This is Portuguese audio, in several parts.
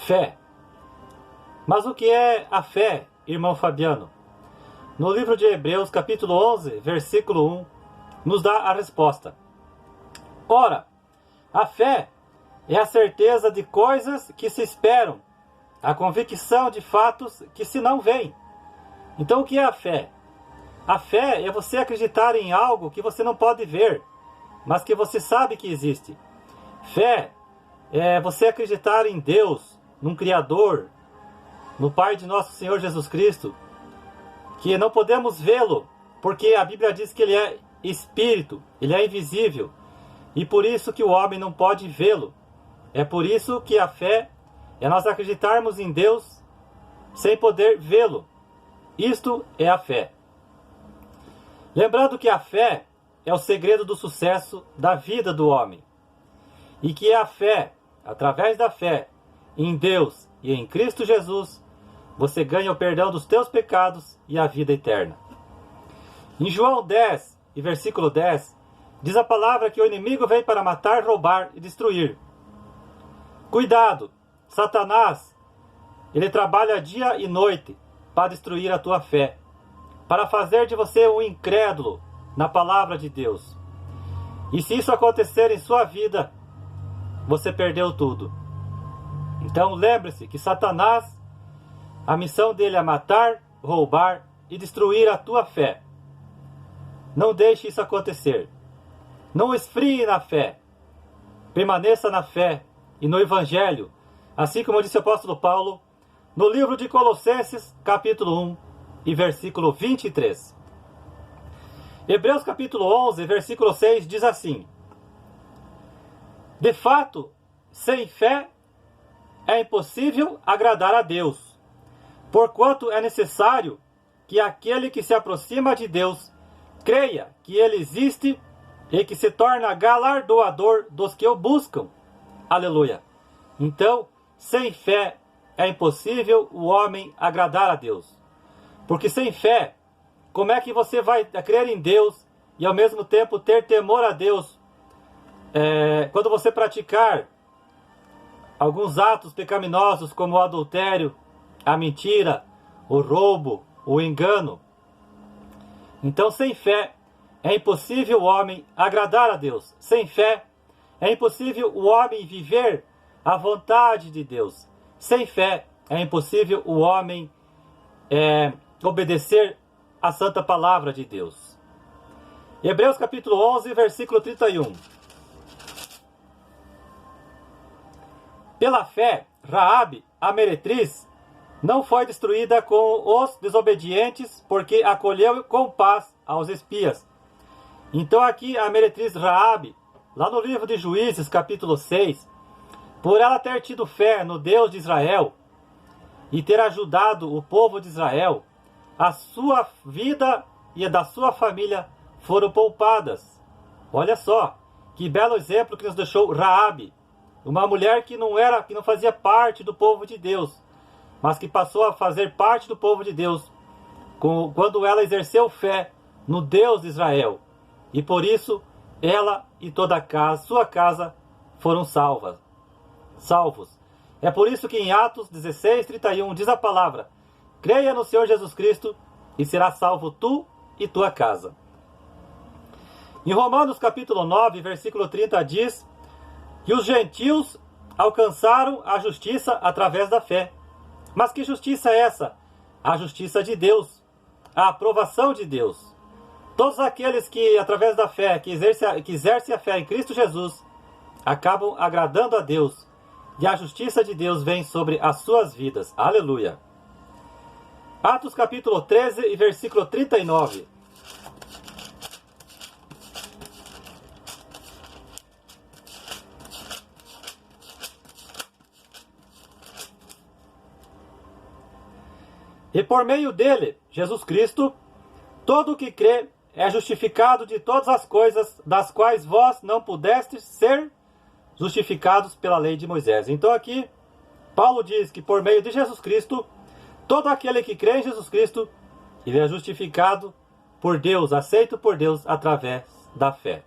Fé. Mas o que é a fé, irmão Fabiano? No livro de Hebreus, capítulo 11, versículo 1, nos dá a resposta. Ora, a fé é a certeza de coisas que se esperam, a convicção de fatos que se não veem. Então, o que é a fé? A fé é você acreditar em algo que você não pode ver, mas que você sabe que existe. Fé é você acreditar em Deus, num Criador, no Pai de nosso Senhor Jesus Cristo, que não podemos vê-lo, porque a Bíblia diz que ele é espírito, ele é invisível, e por isso que o homem não pode vê-lo. É por isso que a fé é nós acreditarmos em Deus sem poder vê-lo. Isto é a fé. Lembrando que a fé é o segredo do sucesso da vida do homem. E que a fé, através da fé em Deus e em Cristo Jesus, você ganha o perdão dos teus pecados e a vida eterna. Em João 10, e versículo 10, diz a palavra que o inimigo vem para matar, roubar e destruir. Cuidado, Satanás, ele trabalha dia e noite para destruir a tua fé, para fazer de você um incrédulo na palavra de Deus. E se isso acontecer em sua vida, você perdeu tudo. Então lembre-se que Satanás, a missão dele é matar, roubar e destruir a tua fé. Não deixe isso acontecer. Não esfrie na fé. Permaneça na fé e no Evangelho, assim como disse o apóstolo Paulo, no livro de Colossenses, capítulo 1 e versículo 23. Hebreus capítulo 11, versículo 6 diz assim: de fato, sem fé é impossível agradar a Deus, porquanto é necessário que aquele que se aproxima de Deus creia que Ele existe e que se torna galardoador dos que o buscam. Aleluia! Então, sem fé é impossível o homem agradar a Deus. Porque sem fé, como é que você vai crer em Deus e ao mesmo tempo ter temor a Deus? Quando você praticar alguns atos pecaminosos como o adultério, a mentira, o roubo, o engano. Então, sem fé, é impossível o homem agradar a Deus. Sem fé, é impossível o homem viver a vontade de Deus. Sem fé, é impossível o homem obedecer a santa palavra de Deus. Hebreus capítulo 11, versículo 31. Pela fé, Raabe, a meretriz, não foi destruída com os desobedientes, porque acolheu com paz aos espias. Então aqui a meretriz Raabe, lá no livro de Juízes, capítulo 6, por ela ter tido fé no Deus de Israel e ter ajudado o povo de Israel, a sua vida e a da sua família foram poupadas. Olha só, que belo exemplo que nos deixou Raabe, uma mulher que não fazia parte do povo de Deus, mas que passou a fazer parte do povo de Deus quando ela exerceu fé no Deus de Israel. E por isso, ela e toda a sua casa foram salvos. É por isso que em Atos 16, 31 diz a palavra: creia no Senhor Jesus Cristo e será salvo tu e tua casa. Em Romanos capítulo 9, versículo 30 diz que os gentios alcançaram a justiça através da fé. Mas que justiça é essa? A justiça de Deus, a aprovação de Deus. Todos aqueles que, através da fé, que exercem a fé em Cristo Jesus, acabam agradando a Deus, e a justiça de Deus vem sobre as suas vidas. Aleluia! Atos capítulo 13 e versículo 39. E por meio dele, Jesus Cristo, todo o que crê é justificado de todas as coisas das quais vós não pudestes ser justificados pela lei de Moisés. Então aqui, Paulo diz que por meio de Jesus Cristo, todo aquele que crê em Jesus Cristo, ele é justificado por Deus, aceito por Deus através da fé.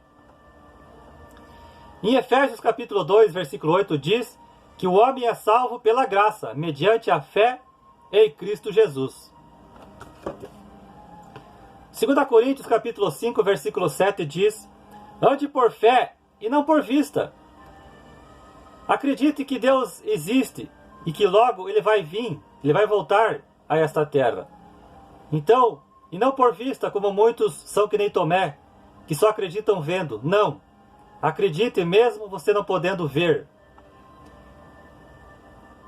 Em Efésios capítulo 2, versículo 8 diz que o homem é salvo pela graça, mediante a fé em Cristo Jesus. 2 Coríntios capítulo 5, versículo 7 diz: ande por fé e não por vista. Acredite que Deus existe e que logo Ele vai vir, Ele vai voltar a esta terra. Então, e não por vista, como muitos são que nem Tomé, que só acreditam vendo. Não. Acredite mesmo você não podendo ver.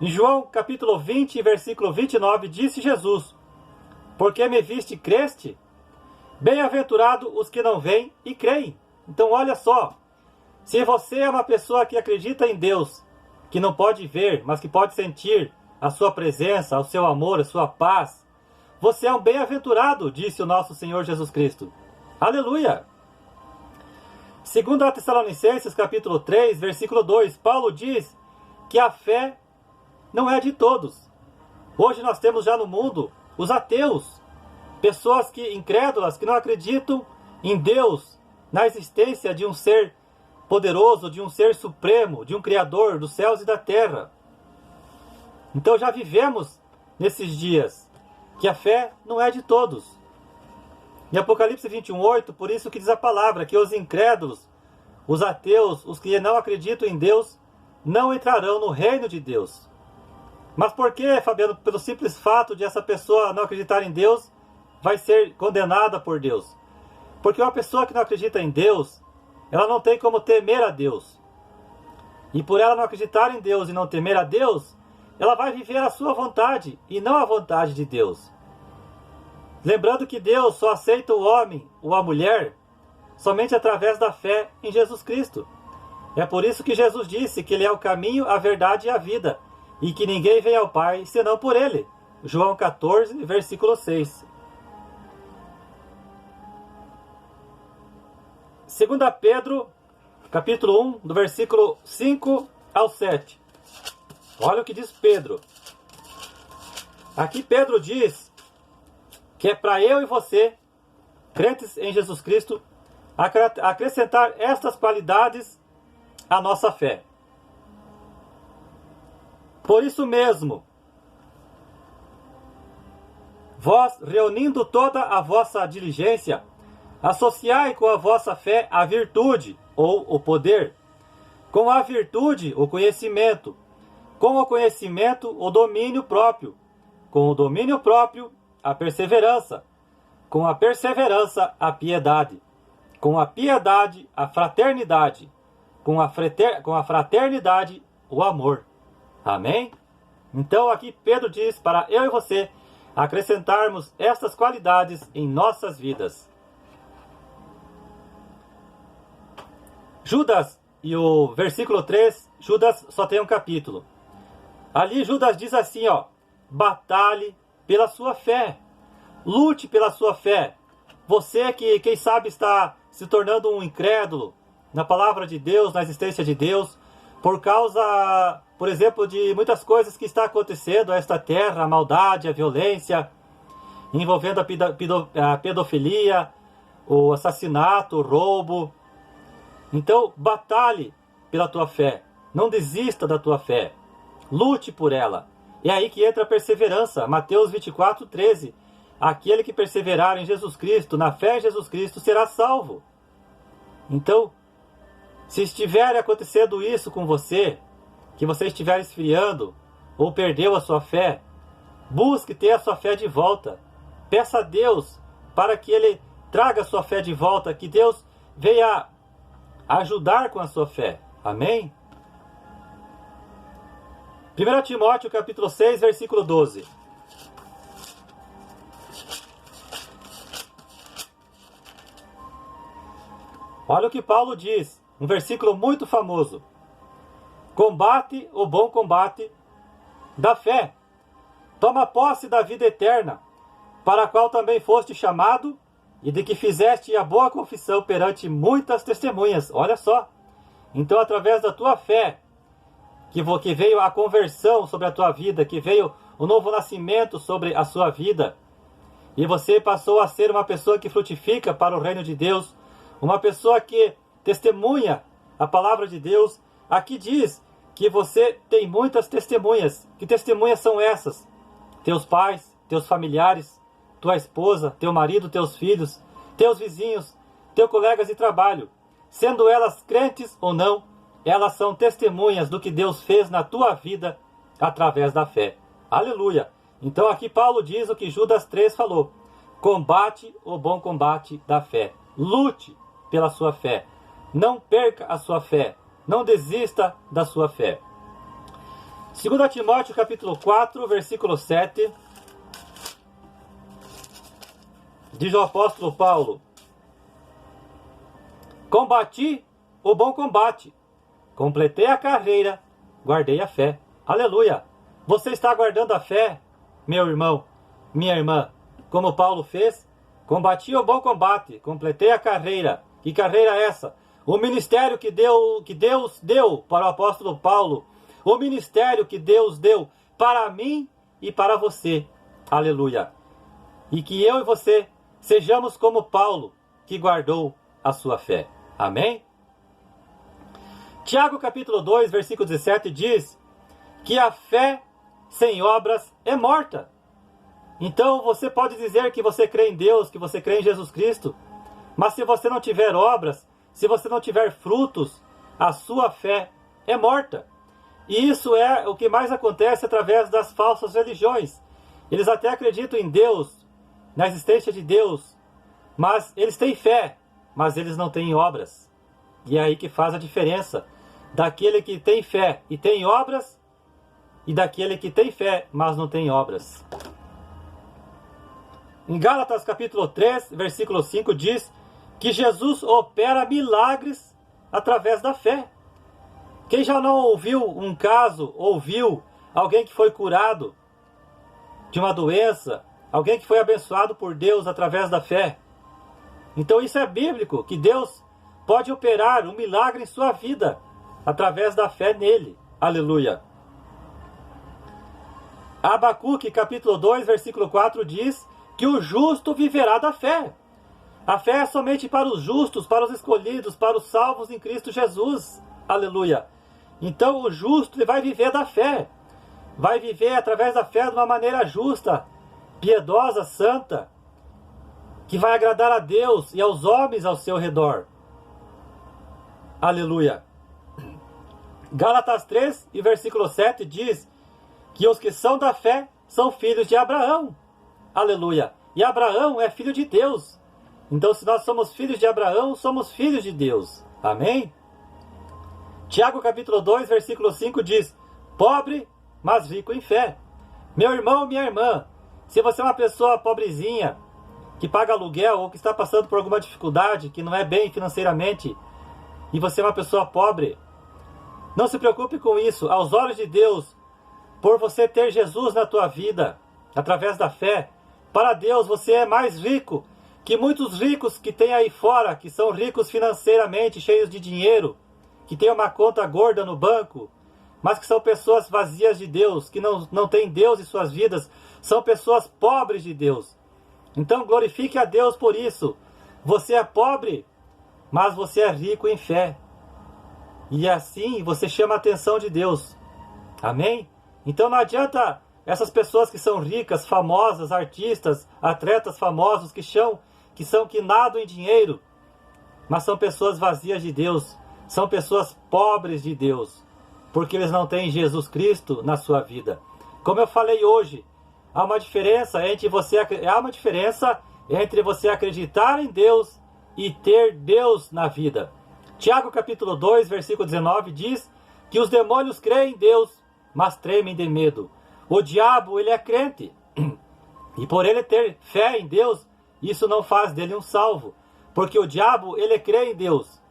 Em João capítulo 20, versículo 29, disse Jesus: porque me viste e creste? Bem-aventurado os que não veem e creem. Então olha só, se você é uma pessoa que acredita em Deus, que não pode ver, mas que pode sentir a sua presença, o seu amor, a sua paz, você é um bem-aventurado, disse o nosso Senhor Jesus Cristo. Aleluia! 2 Tessalonicenses capítulo 3, versículo 2, Paulo diz que a fé não é de todos. Hoje nós temos já no mundo os ateus, pessoas que incrédulas, que não acreditam em Deus, na existência de um ser poderoso, de um ser supremo, de um Criador dos céus e da terra. Então já vivemos nesses dias que a fé não é de todos. Em Apocalipse 21:8, por isso que diz a palavra, que os incrédulos, os ateus, os que não acreditam em Deus, não entrarão no reino de Deus. Mas por que, Fabiano? Pelo simples fato de essa pessoa não acreditar em Deus, vai ser condenada por Deus. Porque uma pessoa que não acredita em Deus, ela não tem como temer a Deus. E por ela não acreditar em Deus e não temer a Deus, ela vai viver a sua vontade e não a vontade de Deus. Lembrando que Deus só aceita o homem ou a mulher somente através da fé em Jesus Cristo. É por isso que Jesus disse que Ele é o caminho, a verdade e a vida, e que ninguém vem ao Pai senão por Ele. João 14, versículo 6. 2 Pedro, capítulo 1, do versículo 5 ao 7. Olha o que diz Pedro. Aqui Pedro diz que é para eu e você, crentes em Jesus Cristo, acrescentar estas qualidades à nossa fé. Por isso mesmo, vós, reunindo toda a vossa diligência, associai com a vossa fé a virtude, ou o poder, com a virtude o conhecimento, com o conhecimento o domínio próprio, com o domínio próprio a perseverança, com a perseverança a piedade, com a piedade a fraternidade, com a fraternidade o amor. Amém? Então aqui Pedro diz para eu e você acrescentarmos estas qualidades em nossas vidas. Judas, e o versículo 3, Judas só tem um capítulo. Ali Judas diz assim, ó: batalhe pela sua fé, lute pela sua fé. Você que, quem sabe, está se tornando um incrédulo na palavra de Deus, na existência de Deus, por causa, por exemplo, de muitas coisas que está acontecendo a esta terra, a maldade, a violência, envolvendo a pedofilia, o assassinato, o roubo. Então, batalhe pela tua fé. Não desista da tua fé. Lute por ela. É aí que entra a perseverança. Mateus 24:13. Aquele que perseverar em Jesus Cristo, na fé em Jesus Cristo, será salvo. Então, se estiver acontecendo isso com você, que você estiver esfriando, ou perdeu a sua fé, busque ter a sua fé de volta. Peça a Deus para que Ele traga a sua fé de volta, que Deus venha ajudar com a sua fé. Amém? 1 Timóteo capítulo 6, versículo 12. Olha o que Paulo diz, um versículo muito famoso. Combate o bom combate da fé. Toma posse da vida eterna, para a qual também foste chamado, e de que fizeste a boa confissão perante muitas testemunhas. Olha só. Então, através da tua fé, que veio a conversão sobre a tua vida, que veio o novo nascimento sobre a sua vida, e você passou a ser uma pessoa que frutifica para o reino de Deus, uma pessoa que testemunha a palavra de Deus. Aqui diz que você tem muitas testemunhas. Que testemunhas são essas? Teus pais, teus familiares, tua esposa, teu marido, teus filhos, teus vizinhos, teus colegas de trabalho. Sendo elas crentes ou não, elas são testemunhas do que Deus fez na tua vida através da fé. Aleluia! Então aqui Paulo diz o que Judas 3 falou. Combate o bom combate da fé. Lute pela sua fé. Não perca a sua fé. Não desista da sua fé. 2 Timóteo capítulo 4, versículo 7. Diz o apóstolo Paulo: combati o bom combate, completei a carreira, guardei a fé. Aleluia! Você está guardando a fé, meu irmão, minha irmã, como Paulo fez? Combati o bom combate, completei a carreira. Que carreira é essa? O ministério que Deus deu para o apóstolo Paulo. O ministério que Deus deu para mim e para você. Aleluia! E que eu e você sejamos como Paulo, que guardou a sua fé. Amém? Tiago capítulo 2, versículo 17 diz que a fé sem obras é morta. Então você pode dizer que você crê em Deus, que você crê em Jesus Cristo, mas se você não tiver obras, se você não tiver frutos, a sua fé é morta. E isso é o que mais acontece através das falsas religiões. Eles até acreditam em Deus, na existência de Deus, mas eles têm fé, mas eles não têm obras. E é aí que faz a diferença daquele que tem fé e tem obras, e daquele que tem fé, mas não tem obras. Em Gálatas capítulo 3, versículo 5 diz que Jesus opera milagres através da fé. Quem já não ouviu um caso, ouviu alguém que foi curado de uma doença, alguém que foi abençoado por Deus através da fé? Então isso é bíblico, que Deus pode operar um milagre em sua vida através da fé nele. Aleluia! Abacuque capítulo 2, versículo 4 diz que o justo viverá da fé. A fé é somente para os justos, para os escolhidos, para os salvos em Cristo Jesus. Aleluia! Então o justo ele vai viver da fé. Vai viver através da fé de uma maneira justa, piedosa, santa, que vai agradar a Deus e aos homens ao seu redor. Aleluia! Gálatas 3 e versículo 7 diz que os que são da fé são filhos de Abraão. Aleluia! E Abraão é filho de Deus. Então, se nós somos filhos de Abraão, somos filhos de Deus. Amém? Tiago capítulo 2, versículo 5 diz: pobre, mas rico em fé. Meu irmão, minha irmã, se você é uma pessoa pobrezinha, que paga aluguel ou que está passando por alguma dificuldade, que não é bem financeiramente, e você é uma pessoa pobre, não se preocupe com isso. Aos olhos de Deus, por você ter Jesus na tua vida, através da fé, para Deus você é mais rico que muitos ricos que tem aí fora, que são ricos financeiramente, cheios de dinheiro, que tem uma conta gorda no banco, mas que são pessoas vazias de Deus, que não têm Deus em suas vidas, são pessoas pobres de Deus. Então glorifique a Deus por isso. Você é pobre, mas você é rico em fé. E assim você chama a atenção de Deus. Amém? Então não adianta essas pessoas que são ricas, famosas, artistas, atletas famosos, que nadam em dinheiro, mas são pessoas vazias de Deus, são pessoas pobres de Deus, porque eles não têm Jesus Cristo na sua vida. Como eu falei hoje, há uma diferença entre você acreditar em Deus e ter Deus na vida. Tiago capítulo 2, versículo 19 diz que os demônios creem em Deus, mas tremem de medo. O diabo, ele é crente, e por ele ter fé em Deus, isso não faz dele um salvo, porque o diabo, ele crê em Deus,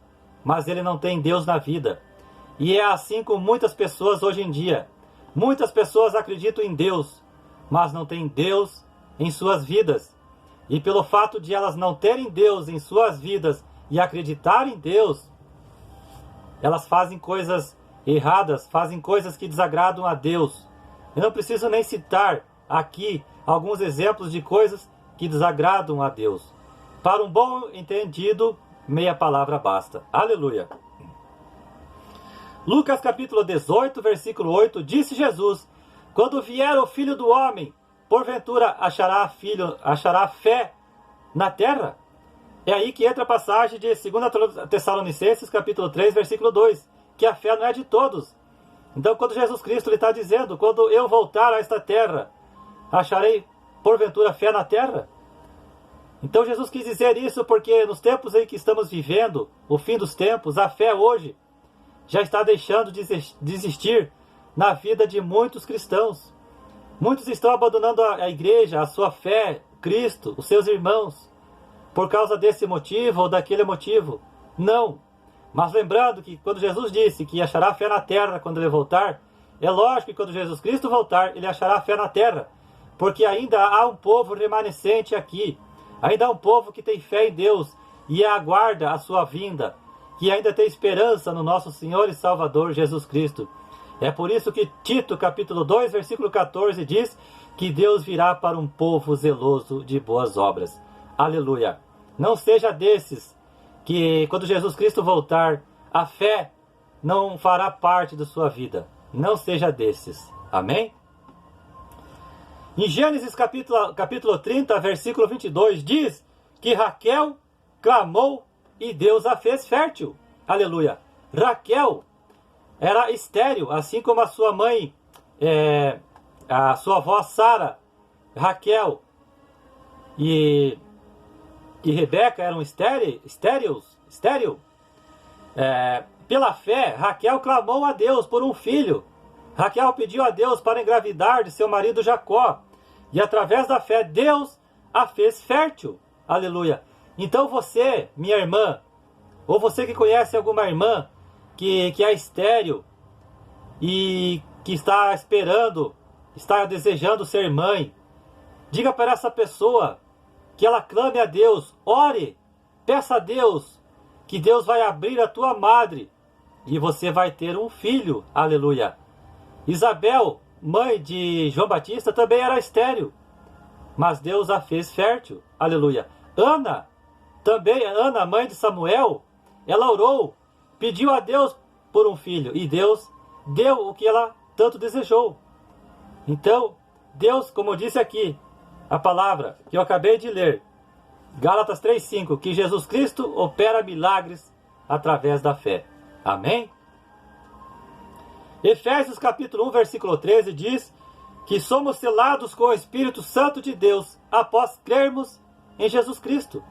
mas ele não tem Deus na vida. E é assim com muitas pessoas hoje em dia. Muitas pessoas acreditam em Deus, mas não têm Deus em suas vidas. E pelo fato de elas não terem Deus em suas vidas e acreditarem em Deus, elas fazem coisas erradas, fazem coisas que desagradam a Deus. Eu não preciso nem citar aqui alguns exemplos de coisas que desagradam a Deus. Para um bom entendido, meia palavra basta. Aleluia! Lucas capítulo 18, versículo 8, disse Jesus: quando vier o Filho do Homem, porventura achará fé na terra? É aí que entra a passagem de 2 Tessalonicenses capítulo 3, versículo 2, que a fé não é de todos. Então, quando Jesus Cristo está dizendo: quando eu voltar a esta terra, acharei porventura fé na terra? Então Jesus quis dizer isso porque nos tempos em que estamos vivendo, o fim dos tempos, a fé hoje já está deixando de existir na vida de muitos cristãos. Muitos estão abandonando a igreja, a sua fé, Cristo, os seus irmãos, por causa desse motivo ou daquele motivo. Não. Mas lembrando que quando Jesus disse que achará fé na terra quando ele voltar, é lógico que quando Jesus Cristo voltar, ele achará fé na terra, porque ainda há um povo remanescente aqui, ainda há um povo que tem fé em Deus e aguarda a sua vinda, que ainda tem esperança no nosso Senhor e Salvador Jesus Cristo. É por isso que Tito, capítulo 2, versículo 14, diz que Deus virá para um povo zeloso de boas obras. Aleluia! Não seja desses que, quando Jesus Cristo voltar, a fé não fará parte da sua vida. Não seja desses. Amém? Em Gênesis capítulo 30, versículo 22, diz que Raquel clamou e Deus a fez fértil. Aleluia! Raquel era estéril, assim como a sua mãe, a sua avó Sara, Raquel e Rebeca eram estéril. Pela fé, Raquel clamou a Deus por um filho. Raquel pediu a Deus para engravidar de seu marido Jacó. E através da fé, Deus a fez fértil. Aleluia! Então você, minha irmã, ou você que conhece alguma irmã que é estéril e que está esperando, está desejando ser mãe, diga para essa pessoa que ela clame a Deus, ore, peça a Deus, que Deus vai abrir a tua madre e você vai ter um filho. Aleluia! Isabel, mãe de João Batista, também era estéril, mas Deus a fez fértil. Aleluia! Ana, mãe de Samuel, ela orou, pediu a Deus por um filho e Deus deu o que ela tanto desejou. Então, Deus, como disse aqui, a palavra que eu acabei de ler, Gálatas 3:5, que Jesus Cristo opera milagres através da fé. Amém? Efésios capítulo 1, versículo 13 diz que somos selados com o Espírito Santo de Deus após crermos em Jesus Cristo.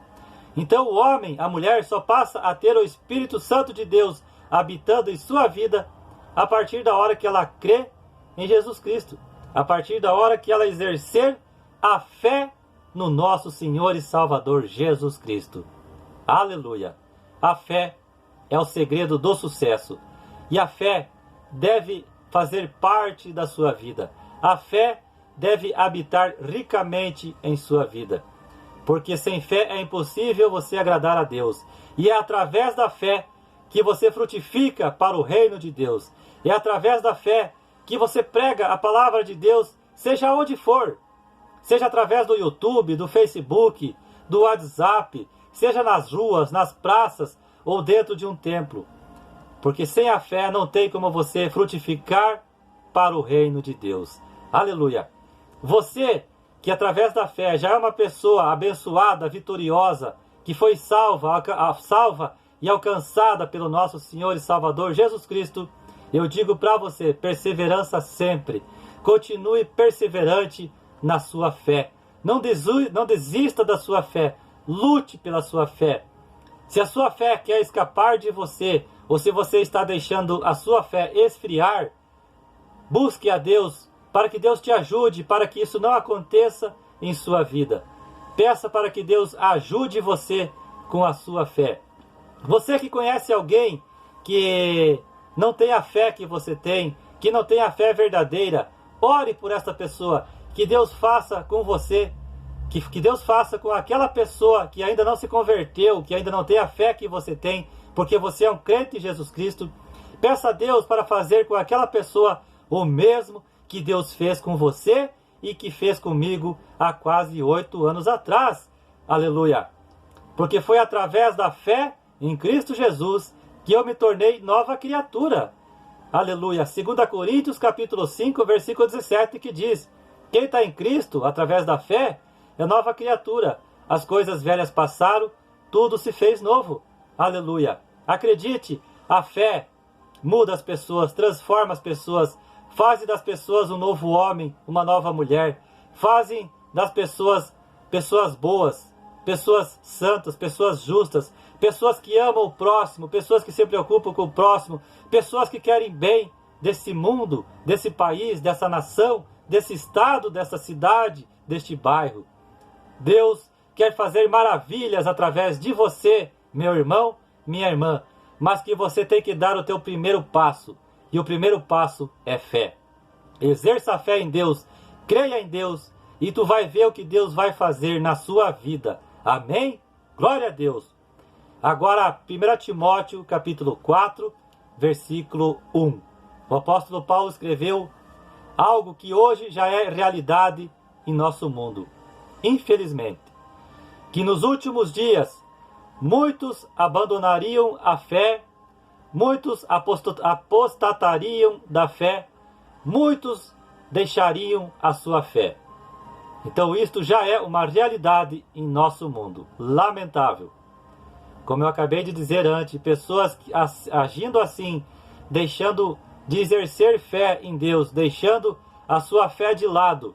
Então o homem, a mulher, só passa a ter o Espírito Santo de Deus habitando em sua vida a partir da hora que ela crê em Jesus Cristo, a partir da hora que ela exercer a fé no nosso Senhor e Salvador Jesus Cristo. Aleluia! A fé é o segredo do sucesso e a fé deve fazer parte da sua vida. A fé deve habitar ricamente em sua vida, porque sem fé é impossível você agradar a Deus. E é através da fé que você frutifica para o reino de Deus. É através da fé que você prega a palavra de Deus, seja onde for. Seja através do YouTube, do Facebook, do WhatsApp, seja nas ruas, nas praças ou dentro de um templo. Porque sem a fé não tem como você frutificar para o reino de Deus. Aleluia! Você que através da fé já é uma pessoa abençoada, vitoriosa, que foi salva e alcançada pelo nosso Senhor e Salvador Jesus Cristo, eu digo para você, perseverança sempre. Continue perseverante na sua fé. Não desista da sua fé. Lute pela sua fé. Se a sua fé quer escapar de você, ou se você está deixando a sua fé esfriar, busque a Deus para que Deus te ajude, para que isso não aconteça em sua vida. Peça para que Deus ajude você com a sua fé. Você que conhece alguém que não tem a fé que você tem, que não tem a fé verdadeira, ore por essa pessoa. Que Deus faça com você, que Deus faça com aquela pessoa que ainda não se converteu, que ainda não tem a fé que você tem, porque você é um crente em Jesus Cristo. Peça a Deus para fazer com aquela pessoa o mesmo que Deus fez com você e que fez comigo há quase 8 anos atrás. Aleluia! Porque foi através da fé em Cristo Jesus que eu me tornei nova criatura. Aleluia. 2 Coríntios capítulo 5, versículo 17, que diz: quem está em Cristo, através da fé, é nova criatura. As coisas velhas passaram, tudo se fez novo. Aleluia. Acredite, a fé muda as pessoas, transforma as pessoas, faz das pessoas um novo homem, uma nova mulher, fazem das pessoas pessoas boas, pessoas santas, pessoas justas, pessoas que amam o próximo, pessoas que se preocupam com o próximo, pessoas que querem bem desse mundo, desse país, dessa nação, desse estado, dessa cidade, deste bairro. Deus quer fazer maravilhas através de você, meu irmão, minha irmã, mas que você tem que dar o teu primeiro passo. E o primeiro passo é fé. Exerça a fé em Deus, creia em Deus, e tu vai ver o que Deus vai fazer na sua vida. Amém? Glória a Deus. Agora, 1 Timóteo, capítulo 4, versículo 1. O apóstolo Paulo escreveu algo que hoje já é realidade em nosso mundo. Infelizmente, que nos últimos dias muitos abandonariam a fé, muitos apostatariam da fé, muitos deixariam a sua fé. Então isto já é uma realidade em nosso mundo. Lamentável. Como eu acabei de dizer antes, pessoas agindo assim, deixando de exercer fé em Deus, deixando a sua fé de lado,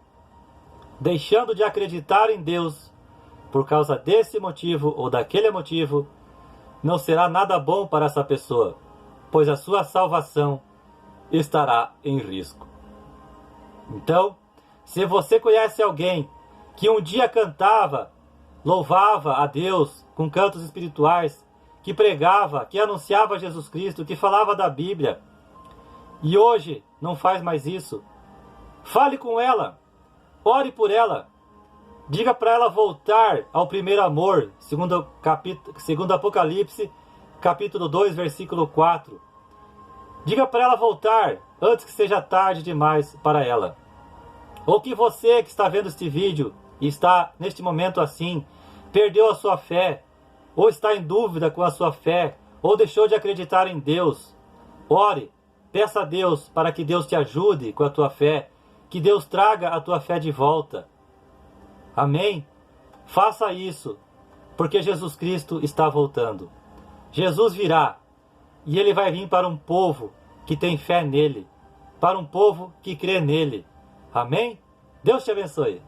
deixando de acreditar em Deus, por causa desse motivo ou daquele motivo, não será nada bom para essa pessoa, pois a sua salvação estará em risco. Então, se você conhece alguém que um dia cantava, louvava a Deus com cantos espirituais, que pregava, que anunciava Jesus Cristo, que falava da Bíblia, e hoje não faz mais isso, fale com ela, ore por ela, diga para ela voltar ao primeiro amor, segundo Apocalipse, capítulo 2, versículo 4. Diga para ela voltar antes que seja tarde demais para ela. Ou que você que está vendo este vídeo e está neste momento assim, perdeu a sua fé, ou está em dúvida com a sua fé, ou deixou de acreditar em Deus. Ore, peça a Deus para que Deus te ajude com a tua fé, que Deus traga a tua fé de volta. Amém? Faça isso, porque Jesus Cristo está voltando. Jesus virá, e Ele vai vir para um povo que tem fé nele, para um povo que crê nele. Amém? Deus te abençoe.